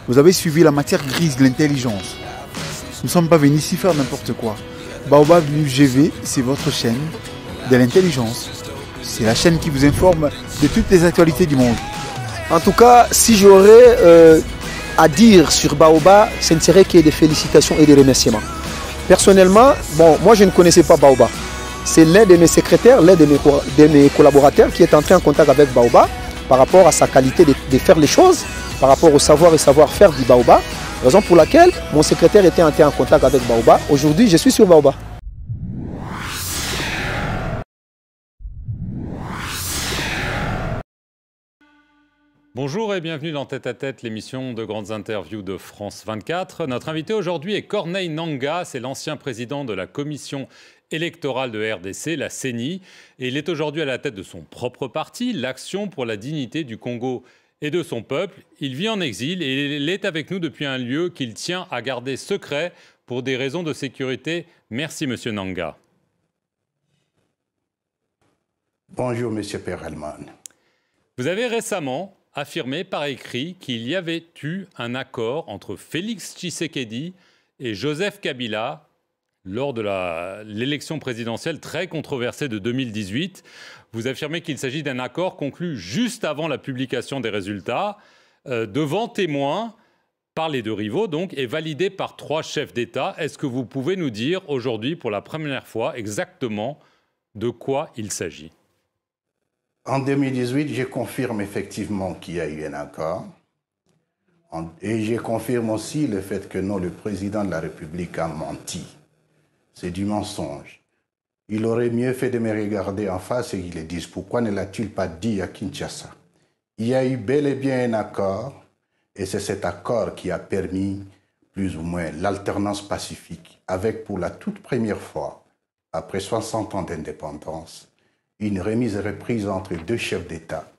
Vous avez suivi la matière grise de l'intelligence. Nous ne sommes pas venus ici faire n'importe quoi. Baobab GV, c'est votre chaîne de l'intelligence. C'est la chaîne qui vous informe de toutes les actualités du monde. En tout cas, si j'aurais à dire sur Baobab, ce ne serait que des félicitations et des remerciements. Personnellement, bon, moi je ne connaissais pas Baobab. C'est l'un de mes secrétaires, l'un de mes collaborateurs qui est entré en contact avec Baobab par rapport à sa qualité de faire les choses, par rapport au savoir et savoir-faire du Baobab. Raison pour laquelle mon secrétaire était entré en contact avec Baobab. Aujourd'hui, je suis sur Baobab. Bonjour et bienvenue dans Tête à Tête, l'émission de grandes interviews de France 24. Notre invité aujourd'hui est Corneille Nangaa, c'est l'ancien président de la commission électorale de RDC, la CENI. Et il est aujourd'hui à la tête de son propre parti, l'Action pour la dignité du Congo et de son peuple. Il vit en exil et il est avec nous depuis un lieu qu'il tient à garder secret pour des raisons de sécurité. Merci Monsieur Nangaa. Bonjour Monsieur Perelman. Vous avez récemment affirmé par écrit qu'il y avait eu un accord entre Félix Tshisekedi et Joseph Kabila lors de l'élection présidentielle très controversée de 2018. Vous affirmez qu'il s'agit d'un accord conclu juste avant la publication des résultats, devant témoins par les deux rivaux, donc, et validé par 3 chefs d'État. Est-ce que vous pouvez nous dire aujourd'hui, pour la première fois, exactement de quoi il s'agit ? En 2018, je confirme effectivement qu'il y a eu un accord. Et je confirme aussi le fait que non, le président de la République a menti. C'est du mensonge. Il aurait mieux fait de me regarder en face et qu'il le dise. Pourquoi ne l'a-t-il pas dit à Kinshasa? Il y a eu bel et bien un accord, et c'est cet accord qui a permis plus ou moins l'alternance pacifique, avec pour la toute première fois, après 60 ans d'indépendance, une remise et reprise entre 2 chefs d'État,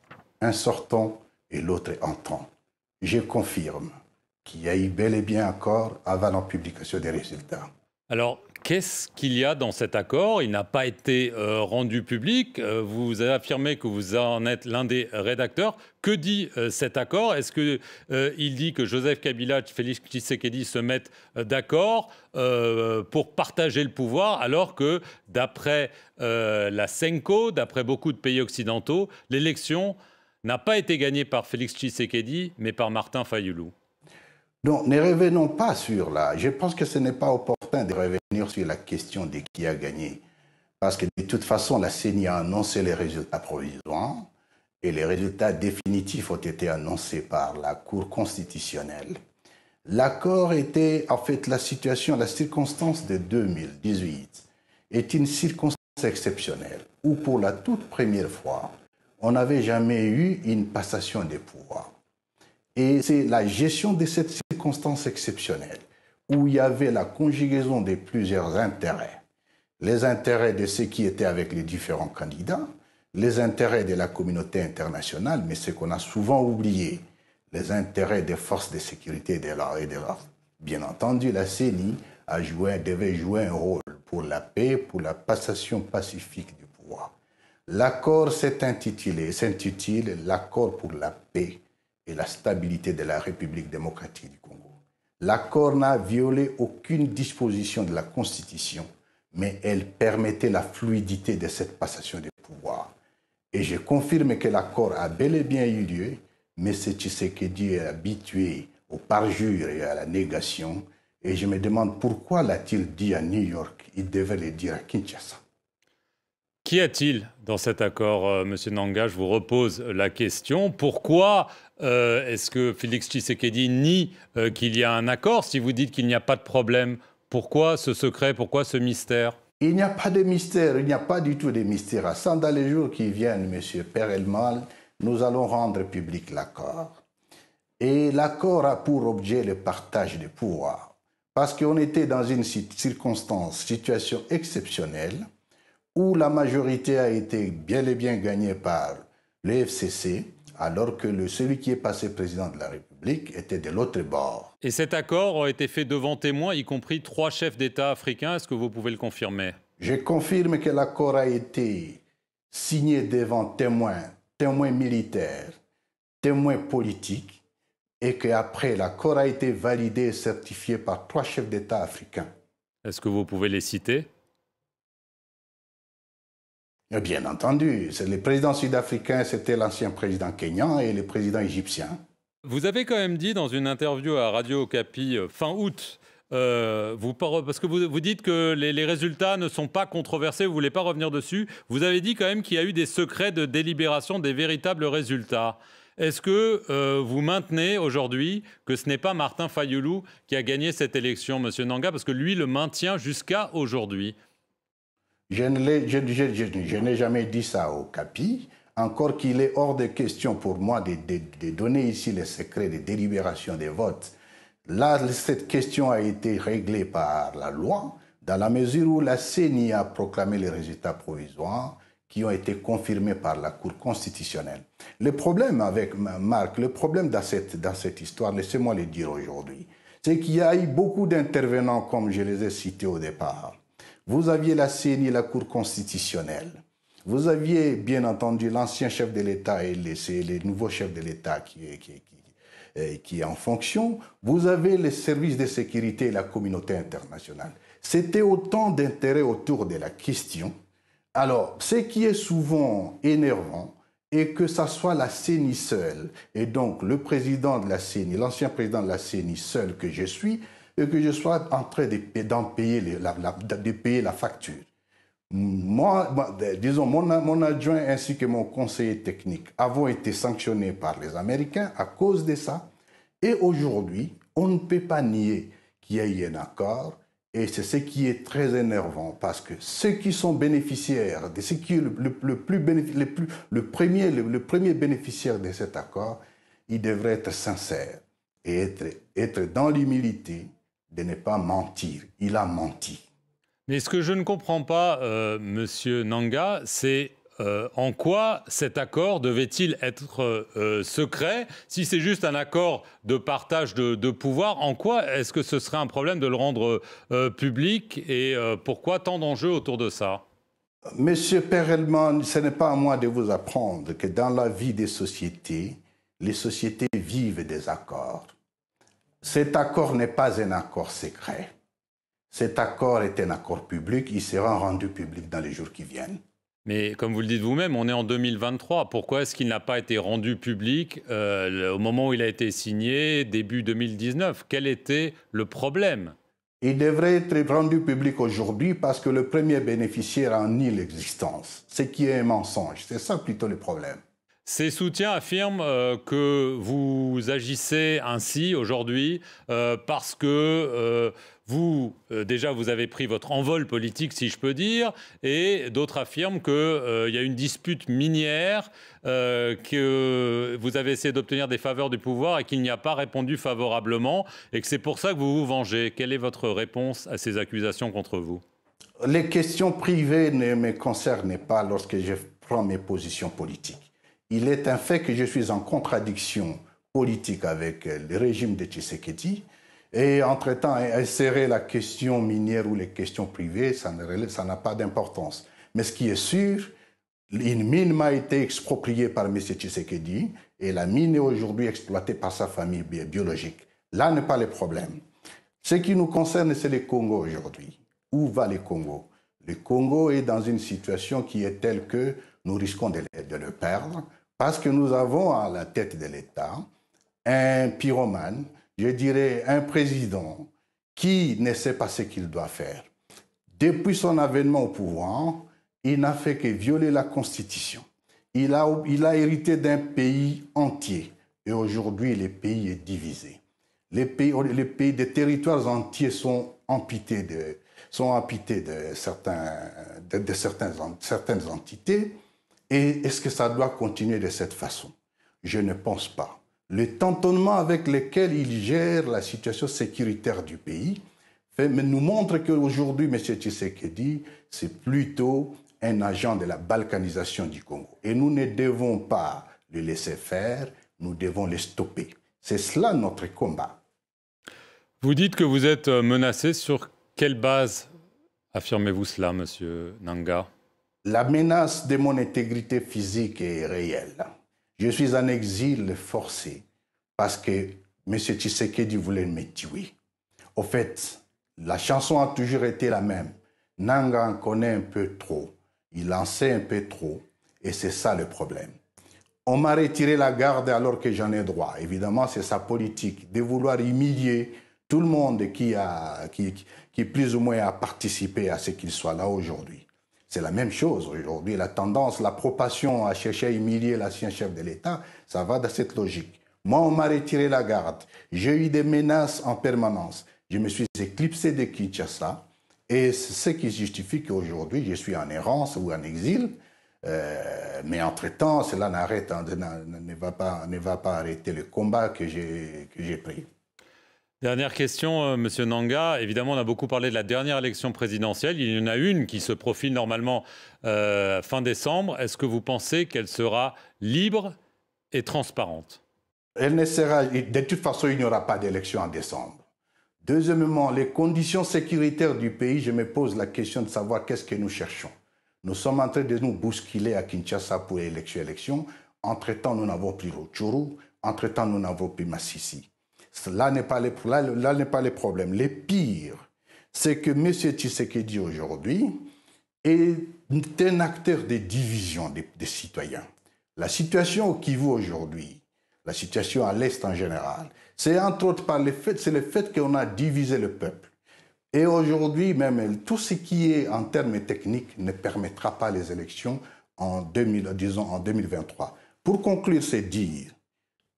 un sortant et l'autre entrant. Je confirme qu'il y a eu bel et bien accord avant la publication des résultats. Alors, qu'est-ce qu'il y a dans cet accord? Il n'a pas été rendu public. Vous avez affirmé que vous en êtes l'un des rédacteurs. Que dit cet accord? Est-ce qu'il dit que Joseph Kabila et Félix Tshisekedi se mettent d'accord pour partager le pouvoir, alors que, d'après la CENCO, d'après beaucoup de pays occidentaux, l'élection n'a pas été gagnée par Félix Tshisekedi, mais par Martin Fayulu? Donc, ne revenons pas sur là. Je pense que ce n'est pas opportun de revenir sur la question de qui a gagné. Parce que de toute façon, la CENI a annoncé les résultats provisoires et les résultats définitifs ont été annoncés par la Cour constitutionnelle. L'accord était, en fait, la circonstance de 2018 est une circonstance exceptionnelle où, pour la toute première fois, on n'avait jamais eu une passation des pouvoirs. Et c'est la gestion de cette circonstance exceptionnelle où il y avait la conjugaison de plusieurs intérêts. Les intérêts de ceux qui étaient avec les différents candidats, les intérêts de la communauté internationale, mais ce qu'on a souvent oublié, les intérêts des forces de sécurité et de l'ordre. Bien entendu, la CENI devait jouer un rôle pour la paix, pour la passation pacifique du pouvoir. L'accord s'intitule l'accord pour la paix et la stabilité de la République démocratique du Congo. L'accord n'a violé aucune disposition de la Constitution, mais elle permettait la fluidité de cette passation de pouvoir. Et je confirme que l'accord a bel et bien eu lieu, mais M. Tshisekedi est habitué au parjure et à la négation, et je me demande pourquoi l'a-t-il dit à New York? Il devait le dire à Kinshasa. Qu'y a-t-il dans cet accord, Monsieur Nangaa? Je vous repose la question. Pourquoi est-ce que Félix Tshisekedi nie qu'il y a un accord? Si vous dites qu'il n'y a pas de problème, pourquoi ce secret? Pourquoi ce mystère? Il n'y a pas de mystère, il n'y a pas du tout de mystère. Dans les jours qui viennent, Monsieur Perelman, nous allons rendre public l'accord. Et l'accord a pour objet le partage des pouvoirs. Parce qu'on était dans une situation exceptionnelle, où la majorité a été bien et bien gagnée par le FCC, alors que celui qui est passé président de la République était de l'autre bord. Et cet accord a été fait devant témoins, y compris 3 chefs d'État africains. Est-ce que vous pouvez le confirmer? Je confirme que l'accord a été signé devant témoins militaires, témoins politiques, et qu'après, l'accord a été validé et certifié par 3 chefs d'État africains. Est-ce que vous pouvez les citer? Bien entendu, c'est le président sud-africain, c'était l'ancien président kényan et le président égyptien. Vous avez quand même dit dans une interview à Radio Okapi fin août, parce que vous dites que les résultats ne sont pas controversés, vous ne voulez pas revenir dessus, vous avez dit quand même qu'il y a eu des secrets de délibération des véritables résultats. Est-ce que vous maintenez aujourd'hui que ce n'est pas Martin Fayulu qui a gagné cette élection, Monsieur Nanga, parce que lui le maintient jusqu'à aujourd'hui? Je n'ai jamais dit ça au Capi, encore qu'il est hors de question pour moi de donner ici les secrets de délibération des votes. Là, cette question a été réglée par la loi, dans la mesure où la CENI a proclamé les résultats provisoires qui ont été confirmés par la Cour constitutionnelle. Le problème avec Marc, le problème dans cette histoire, laissez-moi le dire aujourd'hui, c'est qu'il y a eu beaucoup d'intervenants, comme je les ai cités au départ. Vous aviez la CENI, la Cour constitutionnelle. Vous aviez, bien entendu, l'ancien chef de l'État et les nouveaux chefs de l'État qui est en fonction. Vous avez les services de sécurité et la communauté internationale. C'était autant d'intérêts autour de la question. Alors, ce qui est souvent énervant est que ça soit la CENI seule, et donc le président de la CENI, l'ancien président de la CENI seul que je suis, et que je sois en train de payer la facture. Disons, mon adjoint ainsi que mon conseiller technique avons été sanctionnés par les Américains à cause de ça. Et aujourd'hui, on ne peut pas nier qu'il y a eu un accord. Et c'est ce qui est très énervant parce que ceux qui sont bénéficiaires, de ce qui est le premier bénéficiaire de cet accord, il devrait être sincère et être dans l'humilité de ne pas mentir. Il a menti. Mais ce que je ne comprends pas, Monsieur Nanga, c'est en quoi cet accord devait-il être secret? Si c'est juste un accord de partage de pouvoir, en quoi est-ce que ce serait un problème de le rendre public et pourquoi tant d'enjeux autour de ça? Monsieur Perelman, ce n'est pas à moi de vous apprendre que dans la vie des sociétés, les sociétés vivent des accords. Cet accord n'est pas un accord secret. Cet accord est un accord public. Il sera rendu public dans les jours qui viennent. Mais comme vous le dites vous-même, on est en 2023. Pourquoi est-ce qu'il n'a pas été rendu public au moment où il a été signé, début 2019? Quel était le problème? Il devrait être rendu public aujourd'hui parce que le premier bénéficiaire en nie l'existence. Ce qui est un mensonge. C'est ça plutôt le problème. Ces soutiens affirment que vous agissez ainsi aujourd'hui parce que déjà vous avez pris votre envol politique, si je peux dire, et d'autres affirment qu'il y a une dispute minière, que vous avez essayé d'obtenir des faveurs du pouvoir et qu'il n'y a pas répondu favorablement, et que c'est pour ça que vous vous vengez. Quelle est votre réponse à ces accusations contre vous? Les questions privées ne me concernent pas lorsque je prends mes positions politiques. Il est un fait que je suis en contradiction politique avec le régime de Tshisekedi et entre-temps, insérer la question minière ou les questions privées, ça n'a pas d'importance. Mais ce qui est sûr, une mine m'a été expropriée par M. Tshisekedi et la mine est aujourd'hui exploitée par sa famille biologique. Là n'est pas le problème. Ce qui nous concerne, c'est le Congo aujourd'hui. Où va le Congo? Le Congo est dans une situation qui est telle que nous risquons de le perdre. Parce que nous avons à la tête de l'État un pyromane, je dirais un président qui ne sait pas ce qu'il doit faire. Depuis son avènement au pouvoir, il n'a fait que violer la Constitution. Il a hérité d'un pays entier et aujourd'hui le pays est divisé. Des territoires entiers sont amputés de certaines entités. Et est-ce que ça doit continuer de cette façon? Je ne pense pas. Le tâtonnement avec lequel il gère la situation sécuritaire du pays nous montre qu'aujourd'hui, M. Tshisekedi, c'est plutôt un agent de la balkanisation du Congo. Et nous ne devons pas le laisser faire, nous devons le stopper. C'est cela notre combat. Vous dites que vous êtes menacé. Sur quelle base affirmez-vous cela, M. Nanga? La menace de mon intégrité physique est réelle. Je suis en exil forcé parce que M. Tshisekedi voulait me tuer. Au fait, la chanson a toujours été la même. Nanga en connaît un peu trop. Il en sait un peu trop. Et c'est ça le problème. On m'a retiré la garde alors que j'en ai droit. Évidemment, c'est sa politique de vouloir humilier tout le monde qui plus ou moins a participé à ce qu'il soit là aujourd'hui. C'est la même chose aujourd'hui. La tendance, la propension à chercher à humilier l'ancien chef de l'État, ça va dans cette logique. Moi, on m'a retiré la garde. J'ai eu des menaces en permanence. Je me suis éclipsé de Kinshasa. Et c'est ce qui justifie qu'aujourd'hui, je suis en errance ou en exil. Mais entre-temps, cela ne va pas arrêter le combat que j'ai pris. Dernière question, Monsieur Nanga. Évidemment, on a beaucoup parlé de la dernière élection présidentielle. Il y en a une qui se profile normalement fin décembre. Est-ce que vous pensez qu'elle sera libre et transparente? Elle ne sera, de toute façon, il n'y aura pas d'élection en décembre. Deuxièmement, les conditions sécuritaires du pays, je me pose la question de savoir qu'est-ce que nous cherchons. Nous sommes en train de nous bousculer à Kinshasa pour l'élection. Entre-temps, nous n'avons plus Rutshuru. Entre-temps, nous n'avons plus Masisi. Là n'est pas le problème. Le pire, c'est que M. Tshisekedi aujourd'hui est un acteur de division des citoyens. La situation au Kivu aujourd'hui, la situation à l'Est en général, c'est entre autres par le fait qu'on a divisé le peuple. Et aujourd'hui, même tout ce qui est en termes techniques ne permettra pas les élections en 2023. Pour conclure, c'est dire,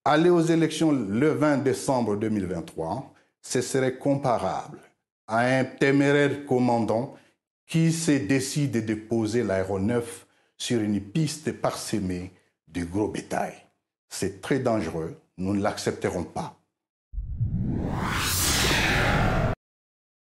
aller aux élections le 20 décembre 2023, ce serait comparable à un téméraire commandant qui se décide de poser l'aéronef sur une piste parsemée de gros bétail. C'est très dangereux, nous ne l'accepterons pas.